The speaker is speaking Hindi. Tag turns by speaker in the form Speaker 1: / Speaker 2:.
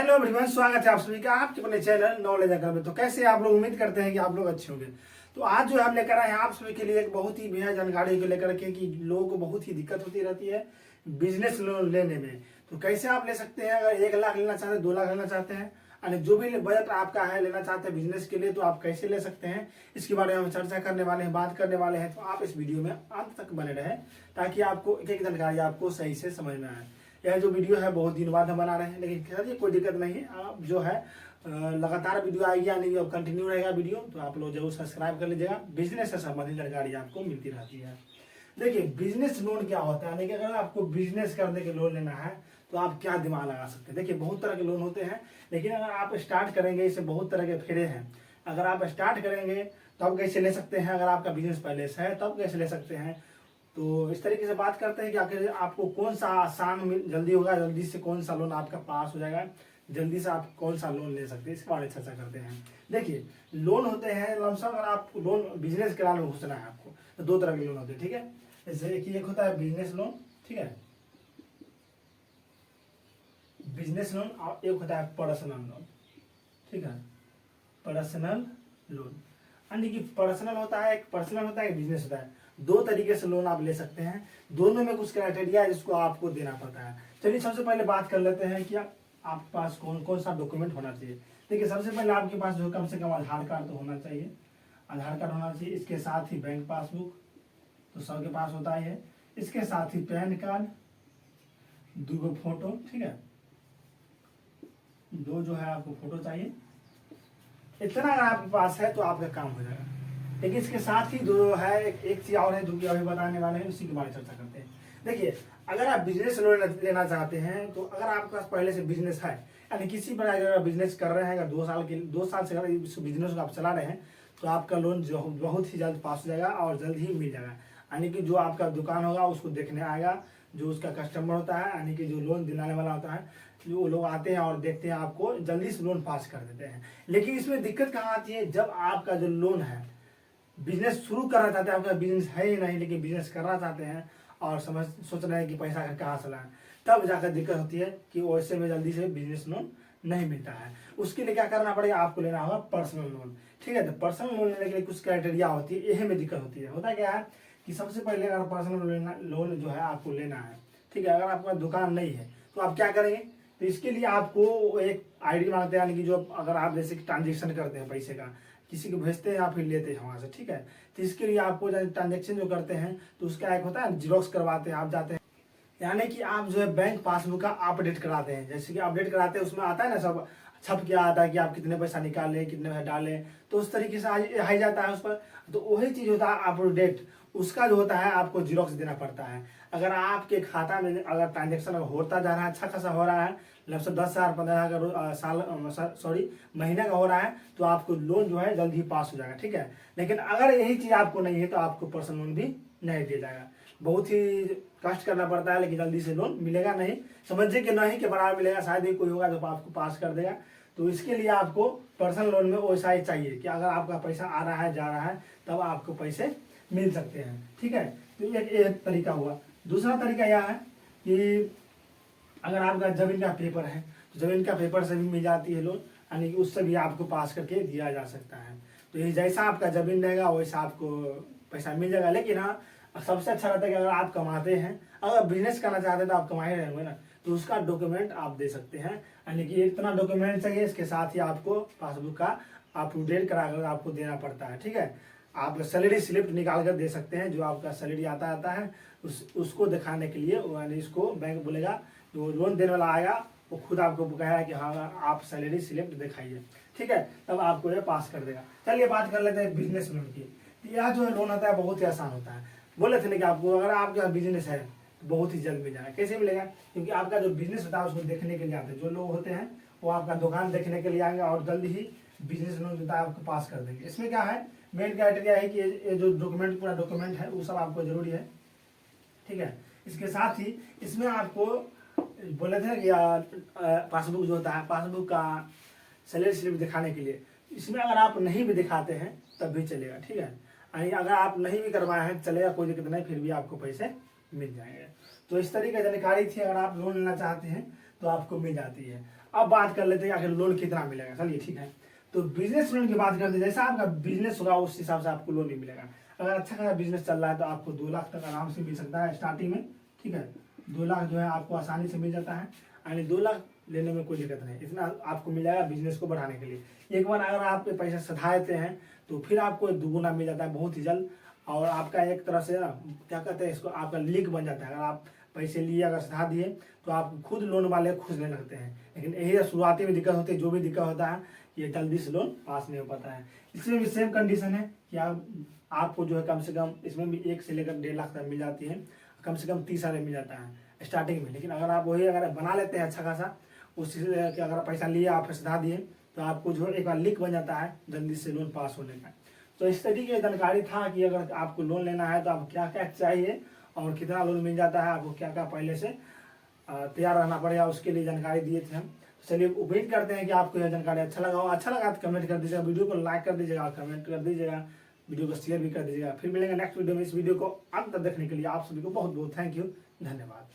Speaker 1: हेलो एवरीवन, स्वागत है आप सभी का आपके अपने चैनल नॉलेज अकल में। तो कैसे आप लोग, उम्मीद करते हैं कि आप लोग अच्छे होंगे। तो आज जो हम लेकर आए हैं आप सभी के लिए एक बहुत ही बेहद जानकारी को लेकर के कि लोगों को बहुत ही दिक्कत होती रहती है बिजनेस लोन लेने में। तो कैसे आप ले सकते हैं, अगर 1 लाख लेना चाहते हैं, 2 लाख लेना चाहते हैं, यानी जो भी बजट आपका है लेना चाहते हैं बिजनेस के लिए, तो आप कैसे ले सकते हैं इसके बारे में हम चर्चा करने वाले हैं, बात करने वाले हैं। तो आप इस वीडियो में अंत तक बने रहें ताकि आपको एक एक जानकारी आपको सही से समझ में आए। यह जो वीडियो है बहुत दिन बाद हम बना रहे हैं, लेकिन चलिए कोई दिक्कत नहीं है। आप जो है लगातार वीडियो आएगी, यानी अब कंटिन्यू रहेगा वीडियो, तो आप लोग जरूर सब्सक्राइब कर लीजिएगा। बिजनेस से संबंधित जानकारी आपको मिलती रहती है। देखिए बिजनेस लोन क्या होता है, यानी कि अगर आपको बिजनेस करने के लोन लेना है तो आप क्या दिमाग लगा सकते हैं। देखिए बहुत तरह के लोन होते हैं, लेकिन अगर आप स्टार्ट करेंगे, इससे बहुत तरह के फेरे हैं। अगर आप स्टार्ट करेंगे तब कैसे ले सकते हैं, अगर आपका बिजनेस पहले से है तब कैसे ले सकते हैं। तो इस तरीके से बात करते हैं कि आखिर आपको कौन सा आसान जल्दी होगा, जल्दी से कौन सा लोन आपका पास हो जाएगा, जल्दी से आप कौन सा लोन ले सकते हैं, इसके बारे में चर्चा करते हैं। देखिए लोन होते हैं लमसम, अगर आप लोन बिजनेस के लाइन में घुसना है आपको तो 2 तरह के लोन होते हैं, ठीक है। जैसे एक होता है बिजनेस लोन, ठीक है, बिजनेस लोन, और एक होता है पर्सनल लोन, ठीक है, पर्सनल लोन। यानी कि पर्सनल होता है, एक पर्सनल होता है, एक बिजनेस होता है। 2 तरीके से लोन आप ले सकते हैं, दोनों में कुछ क्राइटेरिया है जिसको आपको देना पड़ता है। चलिए सबसे पहले बात कर लेते हैं कि आपके पास कौन कौन सा डॉक्यूमेंट होना चाहिए। देखिए सबसे पहले आपके पास जो कम से कम आधार कार्ड तो होना चाहिए, आधार कार्ड होना चाहिए। इसके साथ ही बैंक पासबुक तो सबके पास होता ही है। इसके साथ ही पैन कार्ड, 2 फोटो, ठीक है, 2 जो है आपको फोटो चाहिए। इतना अगर आपके पास है तो आपका काम हो जाएगा। लेकिन इसके साथ ही जो है एक चीज और है जो कि अभी बताने वाले हैं, उसी के बारे में चर्चा करते हैं। देखिए अगर आप बिजनेस लोन लेना चाहते हैं तो अगर आपके पास पहले से बिजनेस है, यानी किसी पर अगर बिजनेस कर रहे हैं, अगर 2 साल से अगर इस बिजनेस को आप चला रहे हैं तो आपका लोन जो बहुत ही जल्द पास हो जाएगा और जल्द ही मिल जाएगा। यानी कि जो आपका दुकान होगा उसको देखने आएगा, जो उसका कस्टमर होता है, यानी कि जो लोन दिलाने वाला होता है, जो लोग आते हैं और देखते हैं आपको, जल्दी से लोन पास कर देते हैं। लेकिन इसमें दिक्कत कहाँ आती है, जब आपका जो लोन है, बिजनेस शुरू करना चाहते हैं, आपका बिजनेस है ही नहीं लेकिन बिजनेस करना चाहते हैं और सोच रहे हैं कि पैसा कहाँ से लाएं, तब जाकर दिक्कत होती है कि वैसे में जल्दी से बिजनेस लोन नहीं मिलता है। उसके लिए क्या करना पड़ेगा, आपको लेना होगा पर्सनल लोन, ठीक है। तो पर्सनल लोन लेने के लिए कुछ क्राइटेरिया होती है, यही में दिक्कत होती है। होता क्या है कि सबसे पहले अगर पर्सनल लोन जो है आपको लेना है, ठीक है, अगर आपका दुकान नहीं है तो आप क्या करेंगे, तो इसके लिए आपको एक आईडी मांगते हैं, यानी कि जो अगर आप जैसे ट्रांजेक्शन करते हैं पैसे का, किसी को भेजते हैं या फिर लेते हैं वहां से, ठीक है। तो इसके लिए आपको ट्रांजेक्शन जो करते हैं तो उसका एक होता है जिरोक्स करवाते हैं, आप जाते हैं, यानी कि आप जो है बैंक पासबुक का अपडेट कराते हैं। जैसे कि अपडेट कराते हैं उसमें आता है ना, सब छप के आता है कि आप कितने पैसा निकाले, कितने पैसा डाले, तो उस तरीके से आ जाता है उस पर। तो वही चीज होता है अपडेट, उसका जो होता है आपको जीरोक्स देना पड़ता है। अगर आपके खाता में अगर ट्रांजेक्शन होता जा रहा है, अच्छा खासा हो रहा है, लगभग 10,000 15,000 साल महीने का हो रहा है, तो आपको लोन जो है जल्द ही पास हो जाएगा, ठीक है। लेकिन अगर यही चीज आपको नहीं है तो आपको पर्सनल लोन भी नहीं दिया जाएगा। बहुत ही कष्ट करना पड़ता है, लेकिन जल्दी से लोन मिलेगा नहीं, समझिए कि नहीं के बराबर मिलेगा, शायद ही कोई होगा जो आपको पास कर देगा। तो इसके लिए आपको पर्सनल लोन में वैसा ही चाहिए कि अगर आपका पैसा आ रहा है जा रहा है तब आपको पैसे मिल सकते हैं, ठीक है। तो एक तरीका हुआ। दूसरा तरीका यह है कि अगर आपका जमीन का पेपर है तो जमीन का पेपर से भी मिल जाती है लोन, यानी कि उससे भी आपको पास करके दिया जा सकता है। तो ये जैसा आपका जमीन रहेगा वैसा आपको पैसा मिल जाएगा। लेकिन हाँ, सबसे अच्छा रहता है कि अगर आप कमाते हैं, अगर बिजनेस करना चाहते हैं तो आप कमा ही रहे होंगे ना, तो उसका डॉक्यूमेंट आप दे सकते हैं, यानी कि इतना डॉक्यूमेंट चाहिए। इसके साथ ही आपको पासबुक का अपडेट करा कर आपको देना पड़ता है, ठीक है। आप सैलरी स्लिप निकाल कर दे सकते हैं, जो आपका सैलरी आता है उसको दिखाने के लिए, यानी इसको बैंक बोलेगा, जो लोन देने वाला आएगा वो खुद आपको कहेगा कि हाँ आप सैलरी स्लिप दिखाइए, ठीक है, तब आपको ये पास कर देगा। चलिए बात कर लेते हैं बिजनेस लोन की। यह जो लोन होता है बहुत ही आसान होता है। बोले थे ना कि आपको अगर आपका बिजनेस है तो बहुत ही जल्द मिल जाएगा। कैसे मिलेगा, क्योंकि आपका जो बिजनेस होता है उसको देखने के लिए आते हैं, जो लोग होते हैं वो आपका दुकान देखने के लिए आएंगे और जल्द ही बिजनेस लोन होता है आपको पास कर देंगे। इसमें क्या है, मेन क्राइटेरिया है कि ये जो डॉक्यूमेंट पूरा डॉक्यूमेंट है वो सब आपको जरूरी है, ठीक है। इसके साथ ही इसमें आपको बोले थे कि पासबुक जो होता है, पासबुक का सैलरी स्लिप दिखाने के लिए, इसमें अगर आप नहीं भी दिखाते हैं तब भी चलेगा, ठीक है। अगर आप नहीं भी करवाए हैं चलेगा, कोई दिक्कत नहीं, फिर भी आपको पैसे मिल जाएंगे। तो इस तरीके की जानकारी थी, अगर आप लोन लेना चाहते हैं तो आपको मिल जाती है। अब बात कर लेते हैं आखिर लोन कितना मिलेगा। चलिए ठीक है, तो बिजनेस लोन की बात करते हैं। जैसा आपका बिजनेस होगा उस हिसाब से आपको लोन नहीं मिलेगा। अगर अच्छा खासा बिजनेस चल रहा है तो आपको 2 लाख तक आराम से मिल सकता है स्टार्टिंग में। ठीक है, 2 लाख जो है आपको आसानी से मिल जाता है, यानी 2 लाख लेने में कोई दिक्कत नहीं, इतना आपको मिल जाएगा बिजनेस को बढ़ाने के लिए। एक बार अगर आप पैसा सधा देते हैं तो फिर आपको दुगुना मिल जाता है बहुत ही जल्द। और आपका एक तरह से ना क्या कहते हैं इसको, आपका लिंक बन जाता है। अगर आप पैसे लिए अगर सधा दिए तो आप खुद लोन वाले खोजने लगते हैं। लेकिन यही शुरुआती में दिक्कत होती है, जो भी दिक्कत होता है ये जल्दी से लोन पास नहीं हो पाता है। इसमें भी सेम कंडीशन है कि आपको जो है कम से कम इसमें भी 1 से लेकर 1.5 लाख तक मिल जाती है, कम से कम 30 साल मिल जाता है स्टार्टिंग में। लेकिन अगर आप वही अगर बना लेते हैं अच्छा खासा, उससे कि अगर पैसा लिए आप सधा दिए तो आपको जो एक बार लिंक बन जाता है जल्दी से लोन पास होने का। तो इस तरीके की जानकारी था कि अगर आपको लोन लेना है तो आपको क्या क्या चाहिए और कितना लोन मिल जाता है, आपको क्या क्या पहले से तैयार रहना पड़ेगा, उसके लिए जानकारी दिए थे हम। चलिए उम्मीद करते हैं कि आपको यह जानकारी अच्छा लगा हो। अच्छा लगा तो कमेंट कर दीजिएगा, वीडियो को लाइक कर दीजिएगा, कमेंट कर दीजिएगा, वीडियो को शेयर भी कर दीजिएगा। फिर मिलेंगे नेक्स्ट वीडियो में। इस वीडियो को अंत तक देखने के लिए आप सभी को बहुत बहुत थैंक यू, धन्यवाद।